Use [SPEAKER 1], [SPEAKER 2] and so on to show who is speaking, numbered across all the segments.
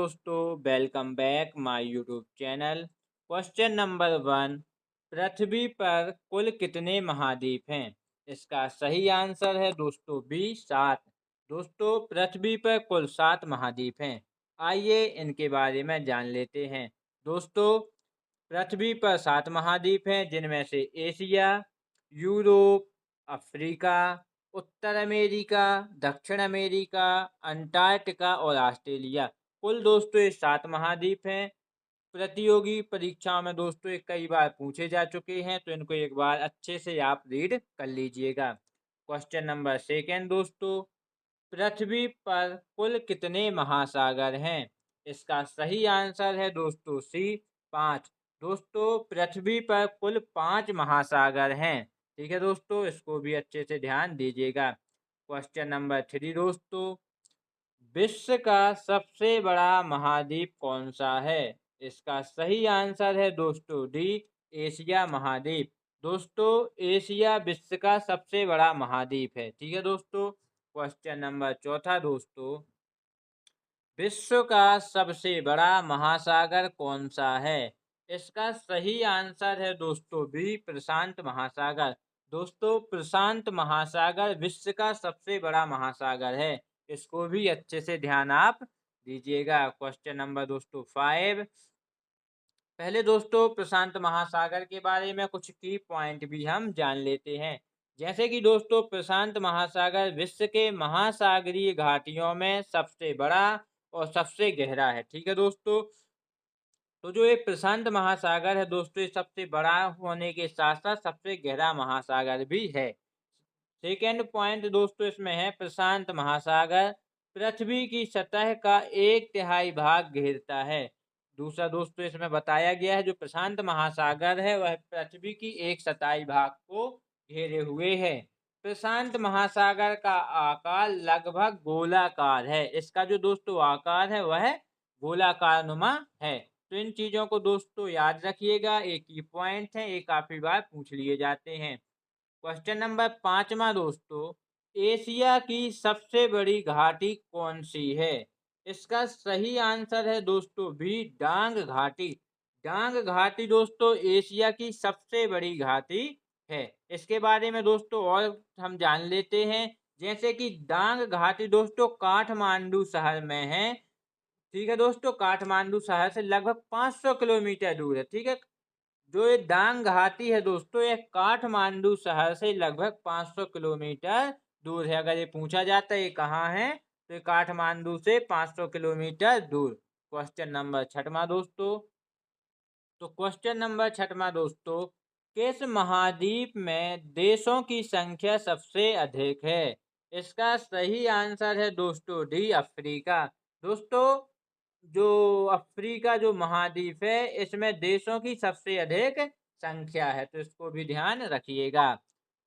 [SPEAKER 1] दोस्तों, welcome back my YouTube channel. Question number 1, पृथ्वी पर कुल कितने महाद्वीप हैं? इसका सही आंसर है दोस्तों बी 7। दोस्तों, पृथ्वी पर कुल 7 महाद्वीप हैं। आइए इनके बारे में जान लेते हैं। दोस्तों, पृथ्वी पर 7 महाद्वीप हैं, जिनमें से एशिया, यूरोप, अफ्रीका, उत्तर अमेरिका, दक्षिण अमेरिका, अंटार्कटिका और ऑस्ट्रेलिया। कुल दोस्तों ये 7 महाद्वीप हैं। प्रतियोगी परीक्षाओं में दोस्तों ये कई बार पूछे जा चुके हैं, तो इनको एक बार अच्छे से आप रीड कर लीजिएगा। क्वेश्चन नंबर 2 दोस्तों, पृथ्वी पर कुल कितने महासागर हैं? इसका सही आंसर है दोस्तों सी 5। दोस्तों, पृथ्वी पर कुल 5 महासागर हैं। ठीक है दोस्तों, इसको भी अच्छे से ध्यान दीजिएगा। क्वेश्चन नंबर 3 दोस्तों, विश्व का सबसे बड़ा महाद्वीप कौन सा है? इसका सही आंसर है दोस्तों डी एशिया महाद्वीप। दोस्तों, एशिया विश्व का सबसे बड़ा महाद्वीप है। ठीक है दोस्तों। क्वेश्चन नंबर 4 दोस्तों, विश्व का सबसे बड़ा महासागर कौन सा है? इसका सही आंसर है दोस्तों बी प्रशांत महासागर। दोस्तों, प्रशांत महासागर विश्व का सबसे बड़ा महासागर है। इसको भी अच्छे से ध्यान आप दीजिएगा। क्वेश्चन नंबर दोस्तों 5, पहले दोस्तों प्रशांत महासागर के बारे में कुछ की पॉइंट भी हम जान लेते हैं। जैसे कि दोस्तों, प्रशांत महासागर विश्व के महासागरीय घाटियों में सबसे बड़ा और सबसे गहरा है। ठीक है दोस्तों। तो जो एक प्रशांत महासागर है दोस्तों, ये सबसे बड़ा होने के साथ साथ सबसे गहरा महासागर भी है। सेकेंड पॉइंट दोस्तों इसमें है, प्रशांत महासागर पृथ्वी की सतह का 1/3 भाग घेरता है। दूसरा दोस्तों इसमें बताया गया है, जो प्रशांत महासागर है वह पृथ्वी की 1/7 भाग को घेरे हुए है। प्रशांत महासागर का आकार लगभग गोलाकार है। इसका जो दोस्तों आकार है वह गोलाकार नुमा है। तो इन चीजों को दोस्तों याद रखिएगा, एक ही पॉइंट है, ये काफी बार पूछ लिए जाते हैं। क्वेश्चन नंबर 5 दोस्तों, एशिया की सबसे बड़ी घाटी कौन सी है? इसका सही आंसर है दोस्तों बी डांग घाटी। डांग घाटी दोस्तों एशिया की सबसे बड़ी घाटी है। इसके बारे में दोस्तों और हम जान लेते हैं। जैसे कि डांग घाटी दोस्तों काठमांडू शहर में है। ठीक है दोस्तों, काठमांडू शहर से लगभग 500 किलोमीटर दूर है। ठीक है। जो ये डांग घाटी है दोस्तों, ये काठमांडू शहर से लगभग 500 किलोमीटर दूर है। अगर ये पूछा जाता है ये कहाँ है, तो ये काठमांडू से 500 किलोमीटर दूर। क्वेश्चन नंबर 6 दोस्तों, तो क्वेश्चन नंबर 6 दोस्तों, किस महाद्वीप में देशों की संख्या सबसे अधिक है? इसका सही आंसर है दोस्तों डी अफ्रीका। दोस्तों, जो अफ्रीका जो महाद्वीप है, इसमें देशों की सबसे अधिक संख्या है, तो इसको भी ध्यान रखिएगा।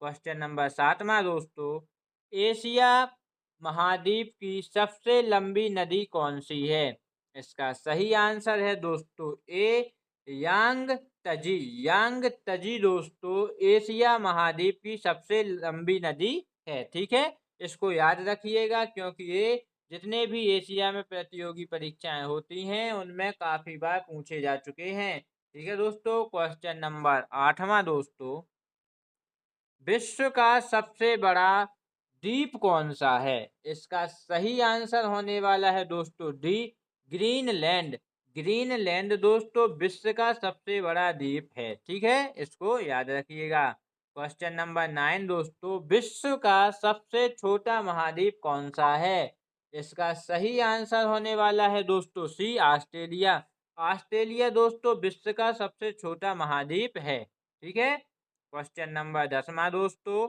[SPEAKER 1] क्वेश्चन नंबर 7 दोस्तों, एशिया महाद्वीप की सबसे लंबी नदी कौन सी है? इसका सही आंसर है दोस्तों ए यांग तजी। यांग तजी दोस्तों एशिया महाद्वीप की सबसे लंबी नदी है। ठीक है, इसको याद रखिएगा, क्योंकि ये जितने भी एशिया में प्रतियोगी परीक्षाएं होती हैं उनमें काफी बार पूछे जा चुके हैं। ठीक है दोस्तों। क्वेश्चन नंबर 8 दोस्तों, विश्व का सबसे बड़ा द्वीप कौन सा है? इसका सही आंसर होने वाला है दोस्तों डी ग्रीनलैंड। ग्रीनलैंड दोस्तों विश्व का सबसे बड़ा द्वीप है। ठीक है, इसको याद रखिएगा। क्वेश्चन नंबर 9 दोस्तों, विश्व का सबसे छोटा महाद्वीप कौन सा है? इसका सही आंसर होने वाला है दोस्तों सी ऑस्ट्रेलिया। ऑस्ट्रेलिया दोस्तों विश्व का सबसे छोटा महाद्वीप है। ठीक है। क्वेश्चन नंबर 10 दोस्तों,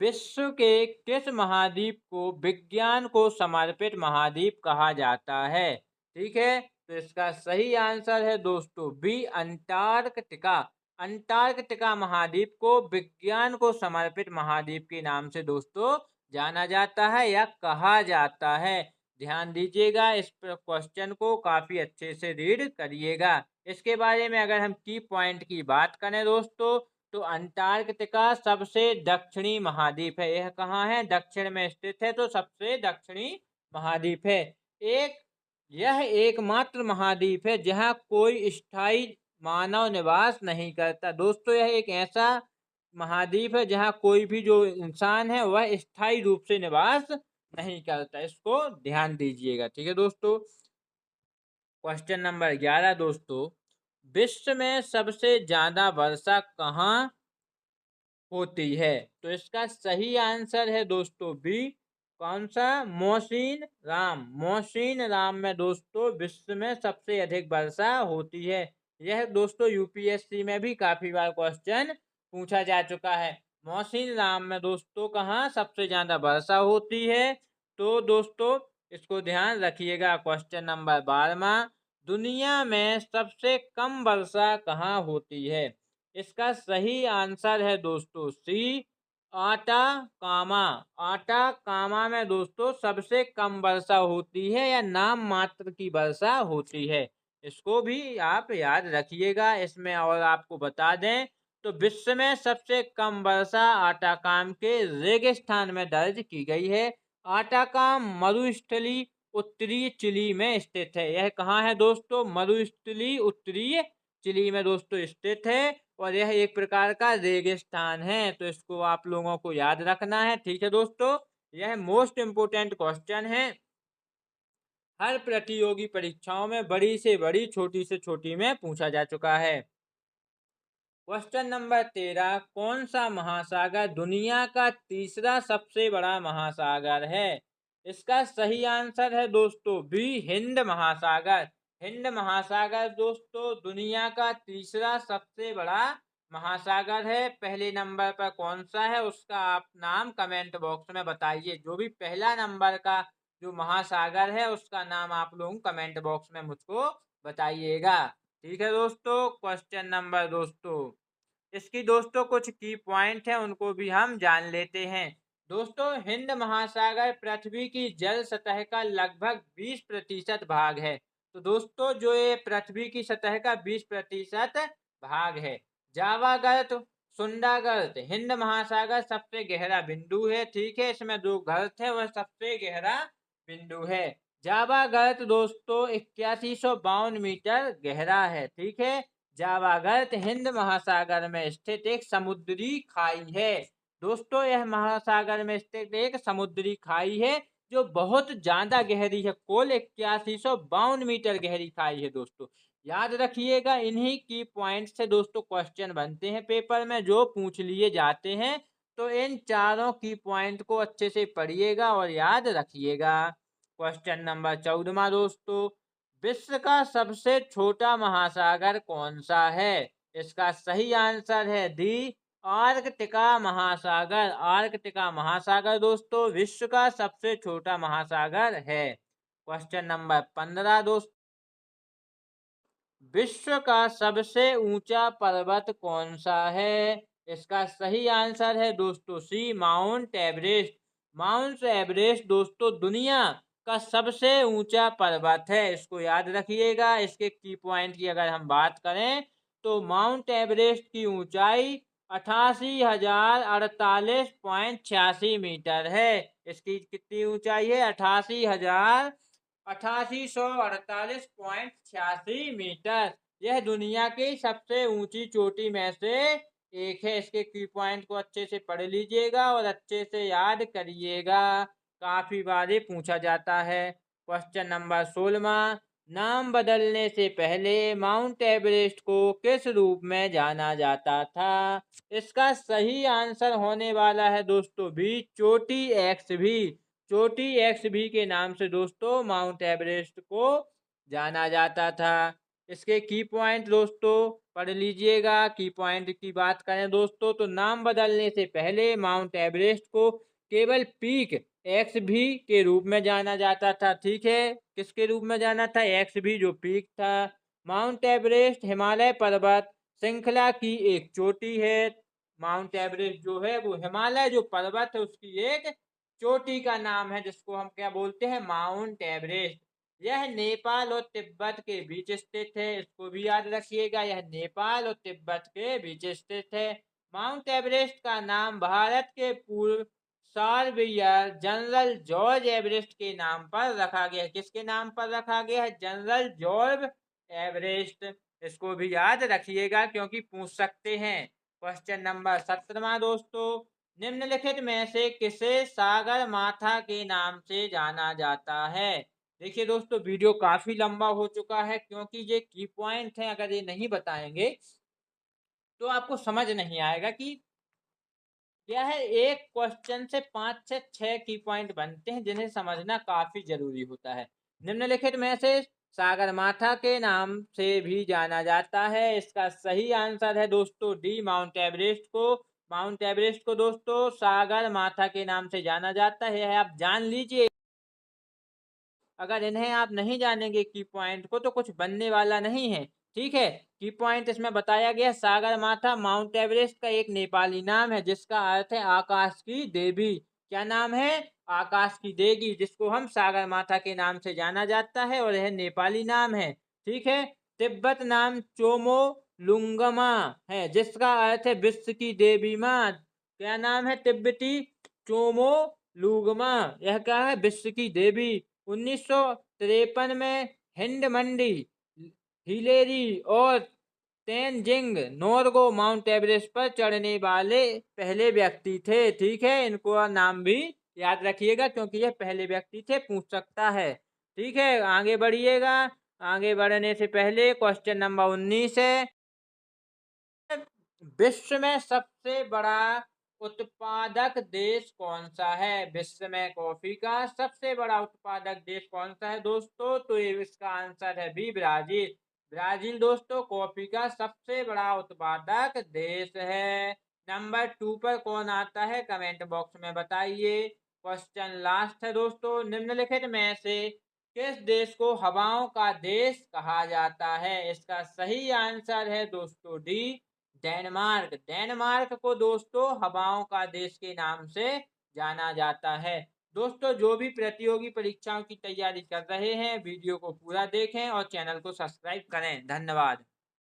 [SPEAKER 1] विश्व के किस महाद्वीप को विज्ञान को समर्पित महाद्वीप कहा जाता है? ठीक है, तो इसका सही आंसर है दोस्तों बी अंटार्कटिका। अंटार्कटिका महाद्वीप को विज्ञान को समर्पित महाद्वीप के नाम से दोस्तों जाना जाता है या कहा जाता है। ध्यान दीजिएगा, इस क्वेश्चन को काफी अच्छे से रीड करिएगा। इसके बारे में अगर हम की पॉइंट की बात करें दोस्तों, तो अंटार्कटिका सबसे दक्षिणी महाद्वीप है। यह कहाँ है? दक्षिण में स्थित है, तो सबसे दक्षिणी महाद्वीप है। एक यह एकमात्र महाद्वीप है जहाँ कोई स्थायी मानव निवास नहीं करता। दोस्तों यह एक ऐसा महाद्वीप है जहाँ कोई भी जो इंसान है वह स्थायी रूप से निवास नहीं करता। इसको ध्यान दीजिएगा। ठीक है दोस्तों। क्वेश्चन नंबर 11 दोस्तों, विश्व में सबसे ज्यादा वर्षा कहाँ होती है? तो इसका सही आंसर है दोस्तों बी। कौन सा? मौसीन राम। मौसीन राम में दोस्तों विश्व में सबसे अधिक वर्षा होती है। यह दोस्तों यूपीएससी में भी काफी बार क्वेश्चन पूछा जा चुका है। मौसीन राम में दोस्तों कहाँ सबसे ज्यादा वर्षा होती है? तो दोस्तों इसको ध्यान रखिएगा। क्वेश्चन नंबर 12, दुनिया में सबसे कम वर्षा कहाँ होती है? इसका सही आंसर है दोस्तों सी, आटाकामा। आटाकामा में दोस्तों सबसे कम वर्षा होती है या नाम मात्र की वर्षा होती है। इसको भी आप याद रखिएगा। इसमें और आपको बता दें तो विश्व में सबसे कम वर्षा आटाकाम के रेगिस्तान में दर्ज की गई है। आटाकाम मरुस्थली उत्तरी चिली में स्थित है। यह कहाँ है दोस्तों? मरुस्थली उत्तरी चिली में दोस्तों स्थित है और यह एक प्रकार का रेगिस्तान है। तो इसको आप लोगों को याद रखना है। ठीक है दोस्तों। यह मोस्ट इम्पोर्टेंट क्वेश्चन है। हर प्रतियोगी परीक्षाओं में बड़ी से बड़ी छोटी से छोटी में पूछा जा चुका है। क्वेश्चन नंबर 13, कौन सा महासागर दुनिया का तीसरा सबसे बड़ा महासागर है? इसका सही आंसर है दोस्तों बी, हिंद महासागर। हिंद महासागर दोस्तों दुनिया का तीसरा सबसे बड़ा महासागर है। पहले नंबर पर कौन सा है उसका आप नाम कमेंट बॉक्स में बताइए। जो भी पहला नंबर का जो महासागर है उसका नाम आप लोग कमेंट बॉक्स में मुझको बताइएगा। ठीक है दोस्तों। क्वेश्चन नंबर दोस्तों, इसकी दोस्तों कुछ की पॉइंट है उनको भी हम जान लेते हैं। दोस्तों हिंद महासागर पृथ्वी की जल सतह का लगभग 20% भाग है। तो दोस्तों जो ये पृथ्वी की सतह का 20% भाग है। जावा गर्त, सुंडा गर्त, हिंद महासागर सबसे गहरा बिंदु है। ठीक है। इसमें जो गर्त है वह सबसे गहरा बिंदु है। जावा गर्त दोस्तों 8152 मीटर गहरा है। ठीक है। जावा गर्त हिंद महासागर में स्थित एक समुद्री खाई है। दोस्तों यह महासागर में स्थित एक समुद्री खाई है जो बहुत ज्यादा गहरी है। कुल 8152 मीटर गहरी खाई है दोस्तों। याद रखिएगा। इन्हीं की पॉइंट से दोस्तों क्वेश्चन बनते हैं पेपर में जो पूछ लिए जाते हैं। तो इन चारों की पॉइंट को अच्छे से पढ़िएगा और याद रखिएगा। क्वेश्चन नंबर 14 दोस्तों, विश्व का सबसे छोटा महासागर कौन सा है? इसका सही आंसर है डी, आर्कटिका महासागर। आर्कटिका महासागर दोस्तों विश्व का सबसे छोटा महासागर है। क्वेश्चन नंबर 15 दोस्तों, विश्व का सबसे ऊंचा पर्वत कौन सा है? इसका सही आंसर है दोस्तों सी, माउंट एवरेस्ट। माउंट एवरेस्ट दोस्तों दुनिया का सबसे ऊंचा पर्वत है। इसको याद रखिएगा। इसके की पॉइंट की अगर हम बात करें तो माउंट एवरेस्ट की ऊंचाई 88,048.86 मीटर है। इसकी कितनी ऊंचाई है? 88,848.86 मीटर। यह दुनिया की सबसे ऊंची चोटी में से एक है। इसके की पॉइंट को अच्छे से पढ़ लीजिएगा और अच्छे से याद करिएगा। काफी बार ये पूछा जाता है। क्वेश्चन नंबर 16, नाम बदलने से पहले माउंट एवरेस्ट को किस रूप में जाना जाता था? इसका सही आंसर होने वाला है दोस्तों बी, चोटी एक्स भी। चोटी एक्स भी के नाम से दोस्तों माउंट एवरेस्ट को जाना जाता था। इसके की पॉइंट दोस्तों पढ़ लीजिएगा। की पॉइंट की बात करें दोस्तों तो नाम बदलने से पहले माउंट एवरेस्ट को केवल पीक एक्स भी के रूप में जाना जाता था। ठीक है। किसके रूप में जाना था? एक्स भी जो पीक था। माउंट एवरेस्ट हिमालय पर्वत श्रृंखला की एक चोटी है। माउंट एवरेस्ट जो है वो हिमालय जो पर्वत है उसकी एक चोटी का नाम है जिसको हम क्या बोलते हैं? Mount Everest. यह नेपाल और तिब्बत के बीच स्थित है। इसको भी याद रखिएगा। यह नेपाल और तिब्बत के बीच स्थित है। माउंट एवरेस्ट का नाम भारत के पूर्व सर्वेयर जनरल जॉर्ज एवरेस्ट के नाम पर रखा गया है। किसके नाम पर रखा गया है? General George Everest. इसको भी याद रखिएगा क्योंकि पूछ सकते हैं। क्वेश्चन नंबर 17 दोस्तों, निम्नलिखित में से किसे सागर माथा के नाम से जाना जाता है? देखिए दोस्तों, वीडियो काफी लंबा हो चुका है क्योंकि ये की पॉइंट है, अगर ये नहीं बताएंगे तो आपको समझ नहीं आएगा कि क्या है। एक क्वेश्चन से 5 से 6 की पॉइंट बनते हैं जिन्हें समझना काफी जरूरी होता है। निम्नलिखित में से सागर माथा के नाम से भी जाना जाता है, इसका सही आंसर है दोस्तों डी, माउंट एवरेस्ट को। माउंट एवरेस्ट को दोस्तों सागर माथा के नाम से जाना जाता है, आप जान लीजिए। अगर इन्हें आप नहीं जानेंगे की पॉइंट को तो कुछ बनने वाला नहीं है। ठीक है, की पॉइंट इसमें बताया गया, सागर माथा माउंट एवरेस्ट का एक नेपाली नाम है जिसका अर्थ है आकाश की देवी। क्या नाम है? आकाश की देवी, जिसको हम सागर माथा के नाम से जाना जाता है और यह नेपाली नाम है। ठीक है, तिब्बत नाम चोमो लुंगमा है जिसका अर्थ है विश्व की देवी माँ। क्या नाम है? तिब्बती चोमो लुंगमा, यह क्या है? विश्व की देवी। 1953 में हिंद मंडी, हिलेरी और तेनजिंग नोरगो माउंट एवरेस्ट पर चढ़ने वाले पहले व्यक्ति थे। ठीक है, इनको नाम भी याद रखिएगा क्योंकि ये पहले व्यक्ति थे, पूछ सकता है। ठीक है, आगे बढ़िएगा। आगे बढ़ने से पहले क्वेश्चन नंबर 19 है, विश्व में सबसे बड़ा उत्पादक देश कौन सा है? विश्व में कॉफी का सबसे बड़ा उत्पादक देश कौन सा है दोस्तों? तो इसका आंसर है बी, ब्राजील। ब्राजील दोस्तों कॉफी का सबसे बड़ा उत्पादक देश है। नंबर 2 पर कौन आता है कमेंट बॉक्स में बताइए। क्वेश्चन लास्ट है दोस्तों, निम्नलिखित में से किस देश को हवाओं का देश कहा जाता है? इसका सही आंसर है दोस्तों डी, डेनमार्क। डेनमार्क को दोस्तों हवाओं का देश के नाम से जाना जाता है। दोस्तों, जो भी प्रतियोगी परीक्षाओं की तैयारी कर रहे हैं वीडियो को पूरा देखें और चैनल को सब्सक्राइब करें। धन्यवाद।